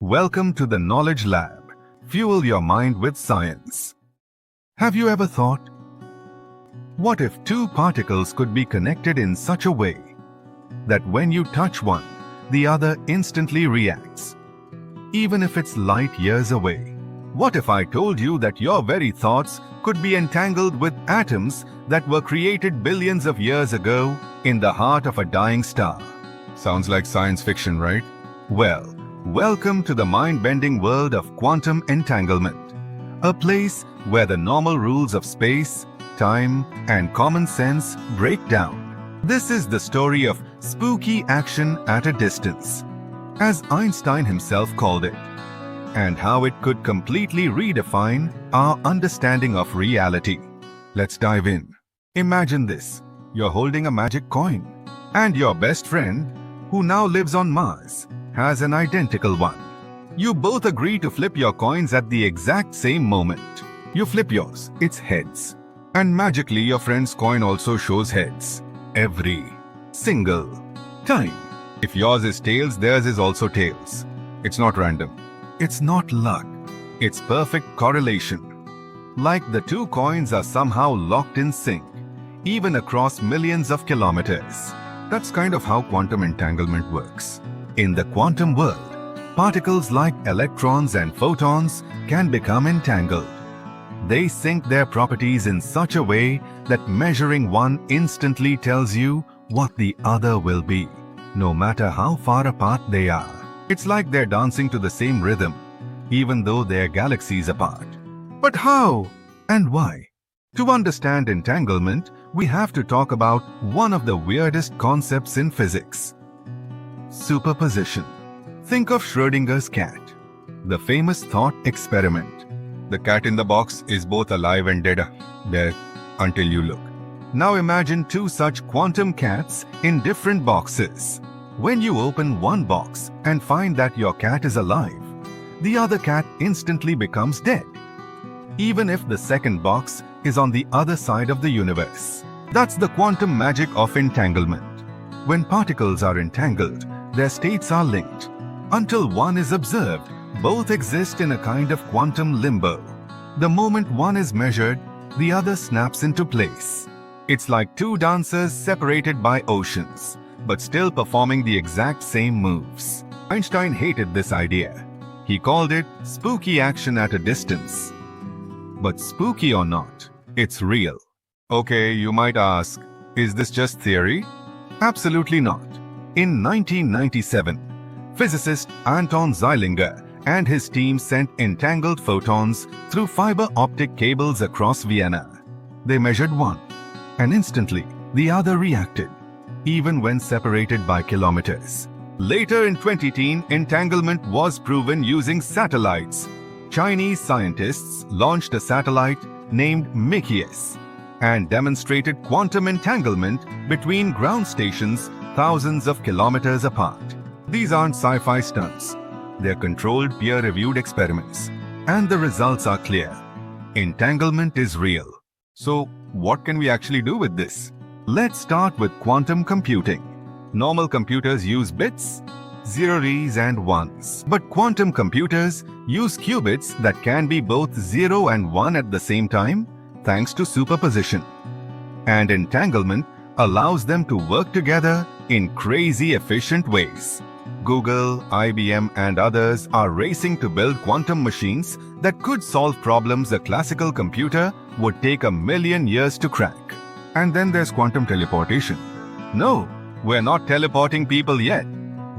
Welcome to the Knowledge Lab. Fuel your mind with science. Have you ever thought, what if two particles could be connected in such a way that when you touch one, the other instantly reacts, even if it's light years away? What if I told you that your very thoughts could be entangled with atoms that were created billions of years ago in the heart of a dying star? Sounds like science fiction, right? Well, welcome to the mind-bending world of quantum entanglement, a place where the normal rules of space, time, and common sense break down. This is the story of spooky action at a distance, as Einstein himself called it, and how it could completely redefine our understanding of reality. Let's dive in. Imagine this. You're holding a magic coin, and your best friend, who now lives on Mars, has an identical one. You both agree to flip your coins at the exact same moment. You flip yours, it's heads. And magically your friend's coin also shows heads. Every single time. If yours is tails, theirs is also tails. It's not random. It's not luck. It's perfect correlation. Like the two coins are somehow locked in sync, even across millions of kilometers. That's kind of how quantum entanglement works. In the quantum world, particles like electrons and photons can become entangled. They sync their properties in such a way that measuring one instantly tells you what the other will be, no matter how far apart they are. It's like they're dancing to the same rhythm, even though they're galaxies apart. But how and why? To understand entanglement, we have to talk about one of the weirdest concepts in physics: superposition. Think of Schrödinger's cat, the famous thought experiment. The cat in the box is both alive and dead until you look. Now imagine two such quantum cats in different boxes. When you open one box and find that your cat is alive, the other cat instantly becomes dead, even if the second box is on the other side of the universe. That's the quantum magic of entanglement. When particles are entangled, their states are linked. Until one is observed, both exist in a kind of quantum limbo. The moment one is measured, the other snaps into place. It's like two dancers separated by oceans, but still performing the exact same moves. Einstein hated this idea. He called it spooky action at a distance. But spooky or not, it's real. Okay, you might ask, is this just theory? Absolutely not. In 1997, physicist Anton Zeilinger and his team sent entangled photons through fiber optic cables across Vienna. They measured one, and instantly the other reacted, even when separated by kilometers. Later in 2010, entanglement was proven using satellites. Chinese scientists launched a satellite named Defies and demonstrated quantum entanglement between ground stations thousands of kilometers apart. These aren't sci-fi stunts. They're controlled, peer-reviewed experiments. And the results are clear. Entanglement is real. So, what can we actually do with this? Let's start with quantum computing. Normal computers use bits, zeros and ones. But quantum computers use qubits that can be both 0 and 1 at the same time, thanks to superposition. And entanglement allows them to work together in crazy efficient ways. Google, IBM, and others are racing to build quantum machines that could solve problems a classical computer would take 1,000,000 years to crack. And then there's quantum teleportation. No, we're not teleporting people yet.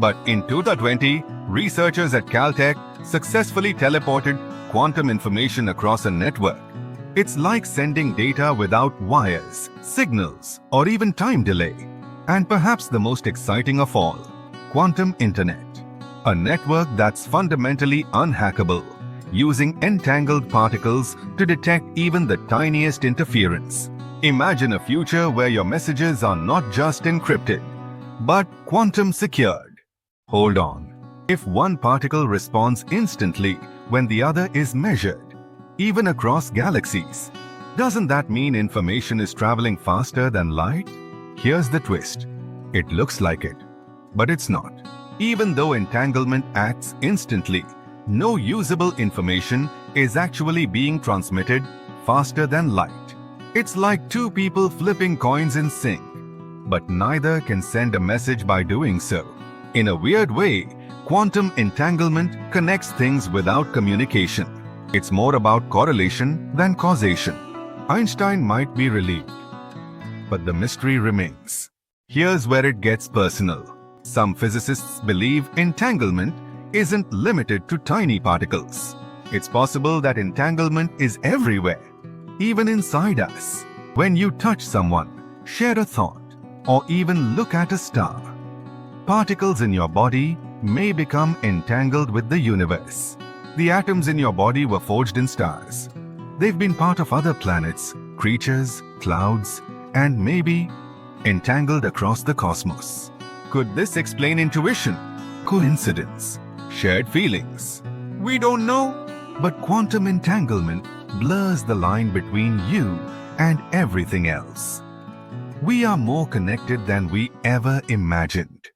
But in 2020, researchers at Caltech successfully teleported quantum information across a network. It's like sending data without wires, signals, or even time delay. And perhaps the most exciting of all, quantum internet. A network that's fundamentally unhackable, using entangled particles to detect even the tiniest interference. Imagine a future where your messages are not just encrypted, but quantum secured. Hold on. If one particle responds instantly when the other is measured, even across galaxies, doesn't that mean information is traveling faster than light? Here's the twist. It looks like it, but it's not. Even though entanglement acts instantly, no usable information is actually being transmitted faster than light. It's like two people flipping coins in sync, but neither can send a message by doing so. In a weird way, quantum entanglement connects things without communication. It's more about correlation than causation. Einstein might be relieved, but the mystery remains. Here's where it gets personal. Some physicists believe entanglement isn't limited to tiny particles. It's possible that entanglement is everywhere, even inside us. When you touch someone, share a thought, or even look at a star, particles in your body may become entangled with the universe. The atoms in your body were forged in stars. They've been part of other planets, creatures, clouds, and maybe entangled across the cosmos. Could this explain intuition, coincidence, shared feelings? We don't know. But quantum entanglement blurs the line between you and everything else. We are more connected than we ever imagined.